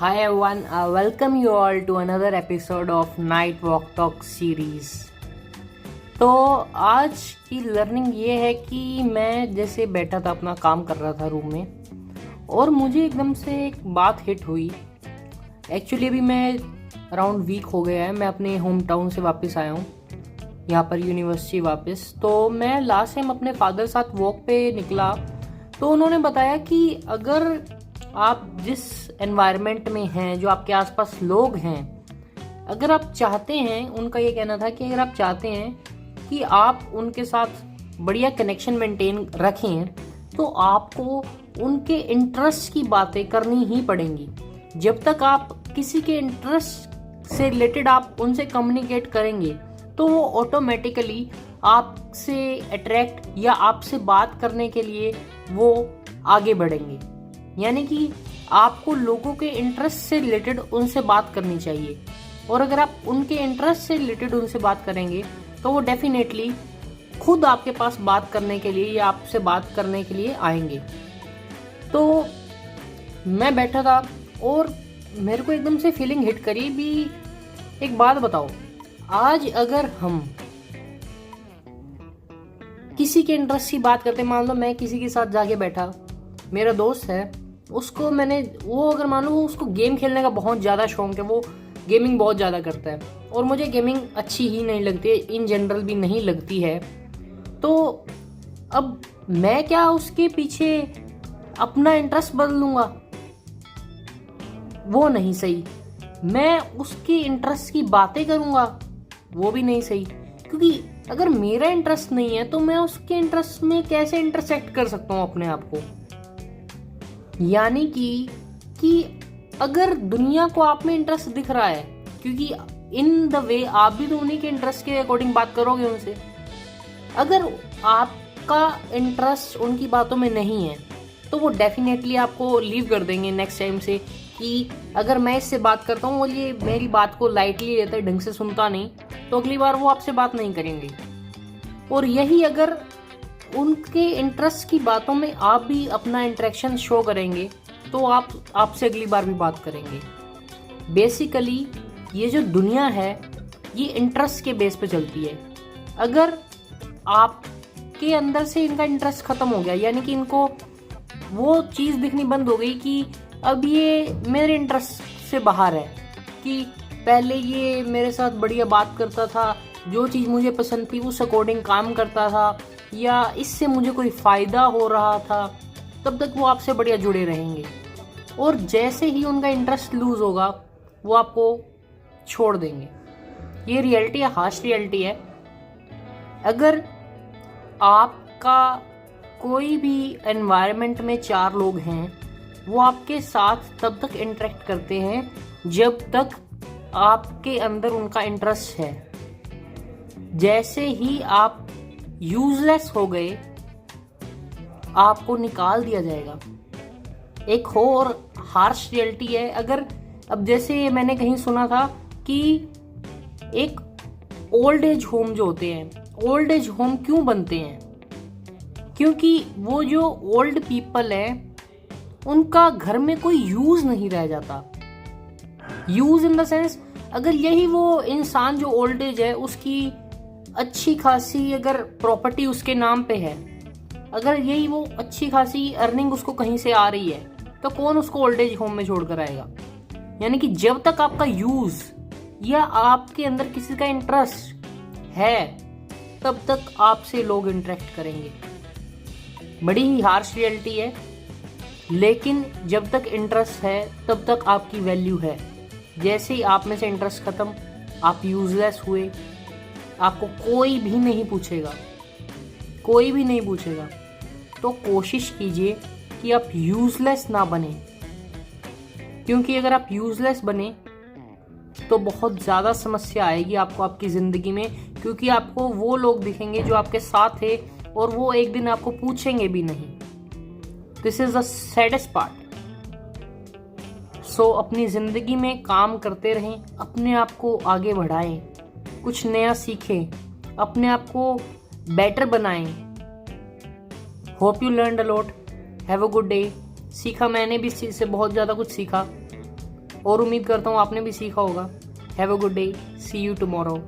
Hi everyone, welcome you all to another episode of Night Walk Talk series। तो आज की learning ये है कि मैं जैसे बैठा था अपना काम कर रहा था रूम में और मुझे एकदम से एक बात हिट हुई। एक्चुअली अभी मैं अराउंड वीक हो गया है, मैं अपने होम टाउन से वापस आया हूँ यहाँ पर यूनिवर्सिटी वापस। तो मैं लास्ट टाइम अपने फादर साथ वॉक पे निकला तो उन्होंने बताया कि अगर आप जिस एनवायरनमेंट में हैं, जो आपके आसपास लोग हैं, अगर आप चाहते हैं, उनका ये कहना था कि अगर आप चाहते हैं कि आप उनके साथ बढ़िया कनेक्शन मेंटेन रखें तो आपको उनके इंटरेस्ट की बातें करनी ही पड़ेंगी। जब तक आप किसी के इंटरेस्ट से रिलेटेड आप उनसे कम्युनिकेट करेंगे तो वो ऑटोमेटिकली आपसे अट्रैक्ट या आपसे बात करने के लिए वो आगे बढ़ेंगे। यानी कि आपको लोगों के इंटरेस्ट से रिलेटेड उनसे बात करनी चाहिए और अगर आप उनके इंटरेस्ट से रिलेटेड उनसे बात करेंगे तो वो डेफिनेटली खुद आपके पास बात करने के लिए या आपसे बात करने के लिए आएंगे। तो मैं बैठा था और मेरे को एकदम से फीलिंग हिट करी भी। एक बात बताओ, आज अगर हम किसी के इंटरेस्ट की बात करते, मान लो मैं किसी के साथ जाके बैठा, मेरा दोस्त है, उसको वो अगर मान लो उसको गेम खेलने का बहुत ज़्यादा शौक है, वो गेमिंग बहुत ज़्यादा करता है और मुझे गेमिंग अच्छी ही नहीं लगती है, इन जनरल भी नहीं लगती है। तो अब मैं क्या उसके पीछे अपना इंटरेस्ट बदल लूँगा? वो नहीं सही। मैं उसके इंटरेस्ट की बातें करूँगा? वो भी नहीं सही, क्योंकि अगर मेरा इंटरेस्ट नहीं है तो मैं उसके इंटरेस्ट में कैसे इंटरसेक्ट कर सकता हूँ अपने आप को। यानी कि अगर दुनिया को आप में इंटरेस्ट दिख रहा है, क्योंकि इन द वे आप भी तो उन्हीं के इंटरेस्ट के अकॉर्डिंग बात करोगे उनसे। अगर आपका इंटरेस्ट उनकी बातों में नहीं है तो वो डेफिनेटली आपको लीव कर देंगे नेक्स्ट टाइम से, कि अगर मैं इससे बात करता हूँ और ये मेरी बात को लाइटली लेता है, ढंग से सुनता नहीं, तो अगली बार वो आपसे बात नहीं करेंगे। और यही अगर उनके इंटरेस्ट की बातों में आप भी अपना इंटरेक्शन शो करेंगे तो आपसे अगली बार भी बात करेंगे। बेसिकली ये जो दुनिया है ये इंटरेस्ट के बेस पे चलती है। अगर आपके अंदर से इनका इंटरेस्ट खत्म हो गया, यानी कि इनको वो चीज़ दिखनी बंद हो गई कि अब ये मेरे इंटरेस्ट से बाहर है, कि पहले ये मेरे साथ बढ़िया बात करता था, जो चीज़ मुझे पसंद थी उस अकॉर्डिंग काम करता था, या इससे मुझे कोई फ़ायदा हो रहा था, तब तक वो आपसे बढ़िया जुड़े रहेंगे। और जैसे ही उनका इंटरेस्ट लूज़ होगा वो आपको छोड़ देंगे। ये रियलिटी है, हार्श रियलिटी है। अगर आपका कोई भी एनवायरनमेंट में 4 लोग हैं, वो आपके साथ तब तक इंटरेक्ट करते हैं जब तक आपके अंदर उनका इंटरेस्ट है। जैसे ही आप यूजलेस हो गए आपको निकाल दिया जाएगा। एक और हार्श रियलिटी है। अगर अब जैसे मैंने कहीं सुना था कि एक ओल्ड एज होम जो होते हैं, ओल्ड एज होम क्यों बनते हैं? क्योंकि वो जो ओल्ड पीपल है उनका घर में कोई यूज नहीं रह जाता। यूज इन द सेंस, अगर यही वो इंसान जो ओल्ड एज है उसकी अच्छी खासी अगर प्रॉपर्टी उसके नाम पे है, अगर यही वो अच्छी खासी अर्निंग उसको कहीं से आ रही है, तो कौन उसको ओल्ड एज होम में छोड़कर आएगा? यानी कि जब तक आपका यूज या आपके अंदर किसी का इंटरेस्ट है तब तक आपसे लोग इंटरेक्ट करेंगे। बड़ी ही हार्श रियलिटी है, लेकिन जब तक इंटरेस्ट है तब तक आपकी वैल्यू है। जैसे ही आप में से इंटरेस्ट खत्म, आप यूजलेस हुए, आपको कोई भी नहीं पूछेगा, कोई भी नहीं पूछेगा। तो कोशिश कीजिए कि आप यूजलेस ना बने, क्योंकि अगर आप यूजलेस बने तो बहुत ज़्यादा समस्या आएगी आपको आपकी ज़िंदगी में, क्योंकि आपको वो लोग दिखेंगे जो आपके साथ थे और वो एक दिन आपको पूछेंगे भी नहीं। This is the saddest part. So अपनी ज़िंदगी में काम करते रहें, अपने आप को आगे बढ़ाएं, कुछ नया सीखें, अपने आप को बेटर बनाएं। Hope you learned a lot. Have a good day. सीखा, मैंने भी इस चीज़ से बहुत ज़्यादा कुछ सीखा। और उम्मीद करता हूँ आपने भी सीखा होगा। Have a good day, see you tomorrow.